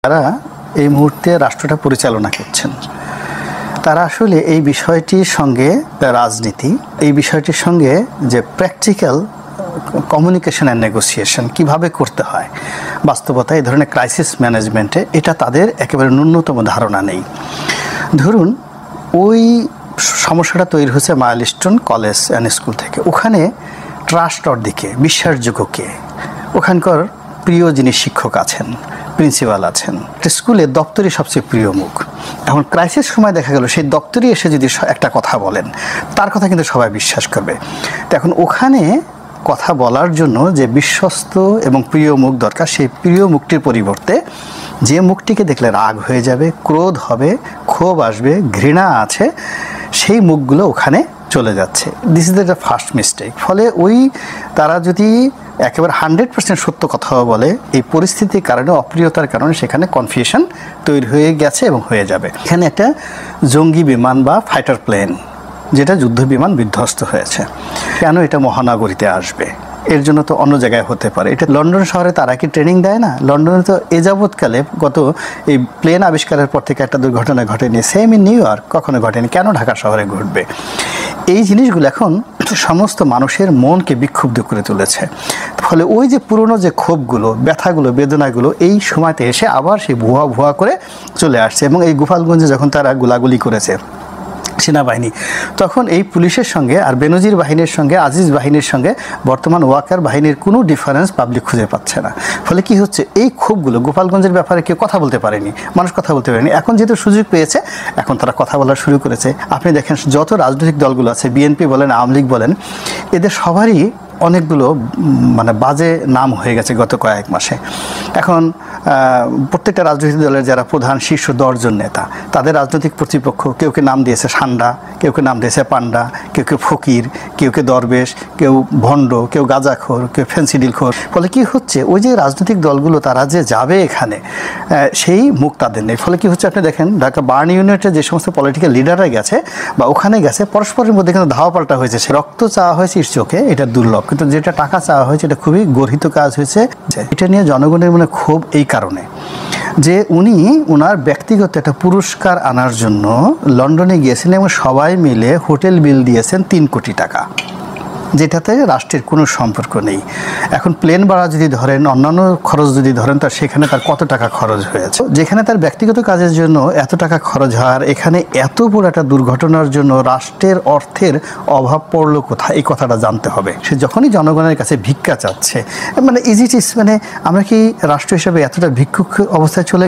যারা এই মুহূর্তে রাষ্ট্রটা পরিচালনা করছেন তারা আসলে এই বিষয়টির সঙ্গে রাজনীতি এই বিষয়টির সঙ্গে যে প্র্যাকটিক্যাল কমিউনিকেশন অ্যান্ড নেগোসিয়েশন কিভাবে করতে হয় বাস্তবতা এই ধরনের ক্রাইসিস ম্যানেজমেন্টে এটা তাদের একেবারে ন্যূনতম ধারণা নেই। ধরুন ওই সমস্যাটা তৈরি হয়েছে মাইলস্টোন কলেজ অ্যান্ড স্কুল থেকে। ওখানে ট্রাস্টর দিকে বিশ্বাসযোগ্য কে, ওখানকার প্রিয় যিনি শিক্ষক আছেন, প্রিন্সিপাল আছেন, স্কুলে দপ্তরই সবচেয়ে প্রিয় মুখ। এখন ক্রাইসিস সময় দেখা গেল সেই দপ্তরই এসে যদি একটা কথা বলেন তার কথা কিন্তু সবাই বিশ্বাস করবে। তো এখন ওখানে কথা বলার জন্য যে বিশ্বস্ত এবং প্রিয় মুখ দরকার, সেই প্রিয় মুখটির পরিবর্তে যে মুখটিকে দেখলে রাগ হয়ে যাবে, ক্রোধ হবে, ক্ষোভ আসবে, ঘৃণা আছে, সেই মুখগুলো ওখানে চলে যাচ্ছে। This is the first mistake. ফলে ওই তারা যদি একেবারে 100% সত্য কথা বলে, এই পরিস্থিতির কারণে অপ্রিয়তার কারণে সেখানে কনফিউশন তৈরি হয়ে গেছে এবং হয়ে যাবে। এখানে একটা জঙ্গি বিমান বা ফাইটার প্লেন যেটা যুদ্ধ বিমান বিধ্বস্ত হয়েছে, কেন এটা মহানগরীতে আসবে? এর জন্য তো অন্য জায়গায় হতে পারে। এটা লন্ডন শহরে তারা কি ট্রেনিং দেয় না? লন্ডনে তো এ যাবৎকালে গত এই প্লেন আবিষ্কারের পর থেকে একটা দুর্ঘটনা ঘটেনি। সেম ইন নিউ ইয়র্ক কখনো ঘটেনি, কেন ঢাকা শহরে ঘটবে? এই জিনিসগুলো এখন সমস্ত মানুষের মনকে বিক্ষুব্ধ করে তুলেছে। ফলে ওই যে পুরনো যে ক্ষোভগুলো, ব্যথাগুলো, বেদনাগুলো এই সময়তে এসে আবার সেই ভুয়া ভুয়া করে চলে আসছে। এবং এই গোপালগঞ্জে যখন তারা গোলাগুলি করেছে সেনাবাহিনী, তখন এই পুলিশের সঙ্গে আর বেনজির বাহিনীর সঙ্গে, আজিজ বাহিনীর সঙ্গে বর্তমান ওয়াকার বাহিনীর কোনো ডিফারেন্স পাবলিক খুঁজে পাচ্ছে না। ফলে কি হচ্ছে, এই ক্ষোভগুলো গোপালগঞ্জের ব্যাপারে কেউ কথা বলতে পারেনি, মানুষ কথা বলতে পারেনি। এখন যেহেতু সুযোগ পেয়েছে এখন তারা কথা বলা শুরু করেছে। আপনি দেখেন যত রাজনৈতিক দলগুলো আছে, বিএনপি বলেন, আওয়ামী লীগ বলেন, এদের সবারই অনেকগুলো বাজে নাম হয়ে গেছে গত কয়েক মাসে। এখন প্রত্যেকটা রাজনৈতিক দলের যারা প্রধান শীর্ষ 10 জন নেতা, তাদের রাজনৈতিক প্রতিপক্ষ কেউ নাম দিয়েছে সান্ডা, কেউ নাম দিয়েছে পান্ডা, কেউ ফকির, কেউ দরবেশ, কেউ ভণ্ড, কেউ গাঁজাখোর, কেউ ফেন্সিডিলখোর। ফলে কি হচ্ছে, ওই যে রাজনৈতিক দলগুলো তারা যে যাবে এখানে, সেই মুখ তাদের নেই। ফলে কি হচ্ছে, আপনি দেখেন ঢাকা বার্ন ইউনিটের যে সমস্ত পলিটিক্যাল লিডাররা গেছে বা ওখানে গেছে, পরস্পরের মধ্যে কিন্তু ধাওয়া পাল্টা হয়েছে। সে রক্ত চাওয়া হয়েছে ইস চোখে, এটা দুর্লভ, কিন্তু যেটা টাকা চাওয়া হয়েছে এটা খুবই গর্হিত কাজ হয়েছে। এটা নিয়ে জনগণের মনে ক্ষোভ এই কারণে যে উনি ওনার ব্যক্তিগত একটা পুরস্কার আনার জন্য লন্ডনে গিয়েছিলেন এবং সবাই মিলে হোটেল বিল দিয়েছেন 3 কোটি টাকা, যেটাতে রাষ্ট্রের কোনো সম্পর্ক নেই। এখন প্লেন ভাড়া যদি ধরেন, অন্যান্য খরচ যদি ধরেন, তার সেখানে তার কত টাকা খরচ হয়েছে। যেখানে তার ব্যক্তিগত কাজের জন্য এত টাকা খরচ হওয়ার, এখানে এত বড় একটা দুর্ঘটনার জন্য রাষ্ট্রের অর্থের অভাব পড়লো কোথায়, এই কথাটা জানতে হবে। সে যখনই জনগণের কাছে ভিক্ষা চাচ্ছে, মানে আমরা কি রাষ্ট্র হিসাবে এতটা ভিক্ষুক অবস্থায় চলে